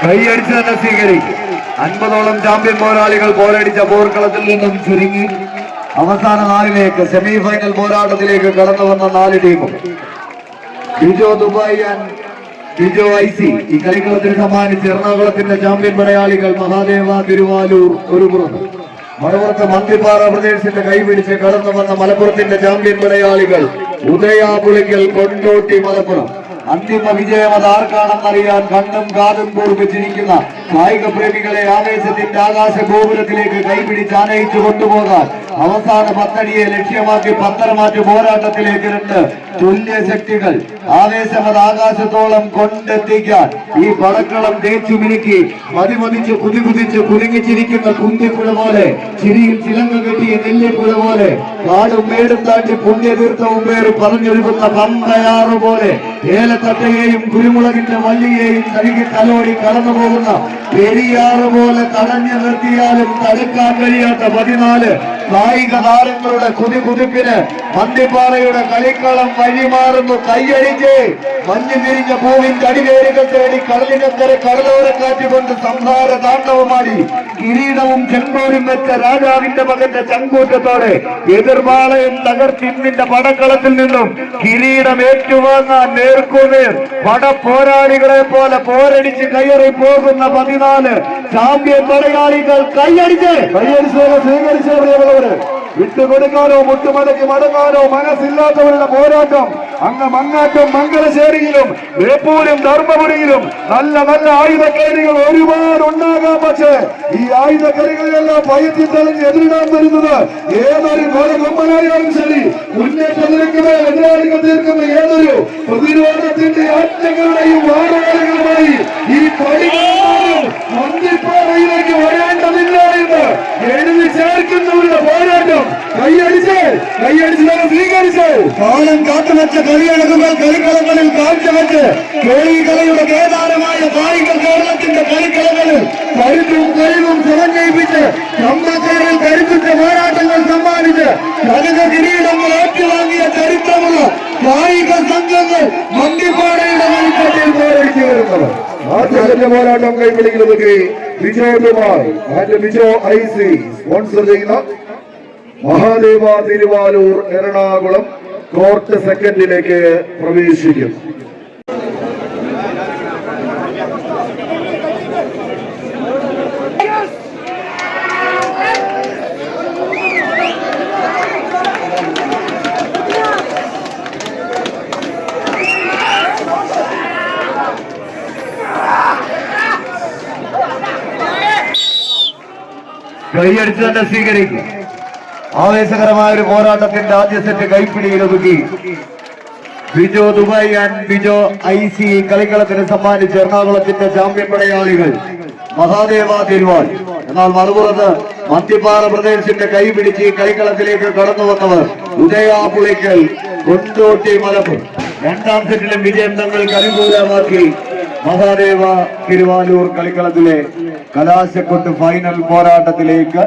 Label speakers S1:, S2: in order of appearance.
S1: കൈയടിച്ച് തന്നെ സ്വീകരിക്കും. 50ഓളം ചാമ്പ്യൻ പോരാളികൾ പോരടിച്ച പോർക്കളത്തിൽ നിന്നും ചുരുങ്ങി അവസാന 4ലേക്ക് സെമി ഫൈനൽ പോരാട്ടത്തിലേക്ക് കടന്നു വന്ന 4 ടീമും Bijo Dubai and Bijo IC ഈ കളിക്കളത്തിന് സമ്മാനിച്ച് എറണാകുളത്തിന്റെ ചാമ്പ്യൻ പടയാളികൾ മഹാദേവ തിരുവാലൂർ ഒരു പുറത്ത്, മറുപുറത്ത് മന്ത്രിപ്പാറ പ്രദേശത്തിന്റെ കൈപിടിച്ച് കടന്നു വന്ന മലപ്പുറത്തിന്റെ ചാമ്പ്യൻ പടയാളികൾ ഉദയാപുളിക്കൽ കൊണ്ടോട്ടി മലപ്പുറം. അന്തിമ വിജയം അത് ആർക്കാണെന്നറിയാൻ കണ്ണും കാതും കൂർപ്പിച്ചിരിക്കുന്ന കായിക പ്രേമികളെ ആവേശത്തിന്റെ ആകാശ ഗോപുരത്തിലേക്ക് കൈപിടിച്ച് ആനയിച്ചു കൊണ്ടുപോകാൻ അവസാന 10 അടിയെ ലക്ഷ്യമാക്കി പത്തരമാറ്റ് പോരാട്ടത്തിലേക്ക് 2 തുല്യ ശക്തികൾ ആവേശമത് ആകാശത്തോളം കൊണ്ടെത്തിക്കാൻ ഈ പടക്കളം തേച്ചു മിനുക്കി മതിമതിച്ച് കുതികുതിച്ച് കുലുങ്ങിച്ചിരിക്കുന്ന കുന്തിപ്പുഴ പോലെ, ചിരിയിൽ ചിലങ്ക കെട്ടിയ നെല്ലിപ്പുഴ പോലെ, കാടും മേടും താണ്ടി പുണ്യതീർത്ഥവും പേര് പറഞ്ഞൊഴുകുന്ന പമ്പയാറ് പോലെ, ഏലത്തട്ടയെയും കുരുമുളകിന്റെ വള്ളിയെയും തഴുകി തലോടി കടന്നു പോകുന്ന പെരിയാറ് പോലെ തടഞ്ഞു നിർത്തിയാലും തടുക്കാൻ കഴിയാത്ത 14 കായിക താരങ്ങളുടെ കുതിപ്പിന് മന്തിപ്പാറയുടെ കളിക്കളം വഴിമാറുന്നു. കൈയടിച്ച് മഞ്ഞു തിരിഞ്ഞ പൂവിന്റെ അടിവേരുകൾ തേടി കടലിനക്കരെ കടലോരക്കാറ്റുകൊണ്ട് സംഹാര താണ്ഡവമാടി കിരീടവും ചെങ്കോലും വെച്ച രാജാവിന്റെ മകന്റെ ചങ്കൂറ്റത്തോടെ എതിർപാളയം തകർത്തിന്നിന്റെ പടക്കളത്തിൽ നിന്നും കിരീടം ഏറ്റുവാങ്ങാൻ നേർക്കുനേർ പടപ്പോരാളികളെ പോലെ പോരടിച്ച് കയറി പോകുന്ന 14 ചാമ്പ്യൻ പടയാളികൾ കൈയടിച്ച് സ്വീകരിച്ചവരെ വിട്ടുകൊടുക്കാനോ മുട്ടുമടക്കി മടങ്ങാനോ മനസ്സില്ലാത്തവരുടെ പോരാട്ടം അങ്ങ് മങ്ങാട്ടും മംഗലശ്ശേരിയിലും ബേപ്പൂരും ധർമ്മപുരിയിലും നല്ല നല്ല ആയുധക്കേരികൾ ഒരുപാട് ഉണ്ടാകാം. പക്ഷേ ഈ ആയുധക്കേരികളിലെല്ലാം പയറ്റി തെളിഞ്ഞ് എതിരിടാൻ വരുന്നത് ഏതൊരു കൊമ്പനായാലും ശരി, മുന്നേറ്റം നിൽക്കുന്ന എതിരാളികൾ തീർക്കുന്ന ഏതൊരു പ്രതിരോധത്തിന്റെ ആജ്ഞകളുടെയും വാടകളുമായി ഈ പടികളും മന്തിപ്പാറയിലേക്ക് വരേണ്ടതില്ല എന്ന് എഴുതി ചേർക്കുന്നവരുടെ പോരാട്ടം കൈയടിച്ച് സ്വീകരിച്ച് കാലം കാത്തുവെച്ച കളിയഴകുകൾ കളിക്കളങ്ങളിൽ കാഴ്ചവെച്ച് കേളികളയുടെ കേദാരമായ കായിക കേരളത്തിന്റെ കളിക്കളങ്ങളിൽ കരുത്തും കഴിവും സമന്വയിപ്പിച്ച് ചമ്പച്ചേരിൽ കരുത്തുറ്റ പോരാട്ടങ്ങൾ സമ്മാനിച്ച് കനക കിരീടങ്ങൾ ഏറ്റുവാങ്ങിയ ചരിത്രമുള്ള കായിക സംഘങ്ങൾ മന്തിപ്പാറയുടെ കളിക്കട്ടിൽ പോരടിച്ചു വരുന്നത്. ആദ്യ പോരാട്ടം കൈപ്പിടിക്കുന്നത് Bijo Dubai and Bijo IC sponsor ചെയ്യുന്ന മഹാദേവ തിരുവാലൂർ എറണാകുളം കോർട്ട് സെക്കൻഡിലേക്ക് പ്രവേശിക്കും. കൈയടിച്ച് തന്നെ സ്വീകരിക്കും. ആവേശകരമായ ഒരു പോരാട്ടത്തിന്റെ ആദ്യ സെറ്റ് കൈപ്പിടിയിൽ ഒതുക്കി Bijo Dubai and Bijo IC കളിക്കളത്തിന് സമ്മാനിച്ച എറണാകുളത്തിന്റെ ചാമ്പ്യൻ പടയാളികൾ മഹാദേവ തിരുവാൽ. എന്നാൽ മറുപുറത്ത് മന്തിപ്പാറ പ്രദേശത്തിന്റെ കൈപിടിച്ച് കളിക്കളത്തിലേക്ക് കടന്നു വന്നവർ ഉദയാപുളിക്കൽ കൊണ്ടോട്ടി മലപ്പുറം. 2ാം സെറ്റിലും വിജയം തങ്ങൾക്ക് അനുകൂലമാക്കി മഹാദേവ തിരുവാലൂർ കളിക്കളത്തിലെ കലാശക്കൊട്ട് ഫൈനൽ പോരാട്ടത്തിലേക്ക്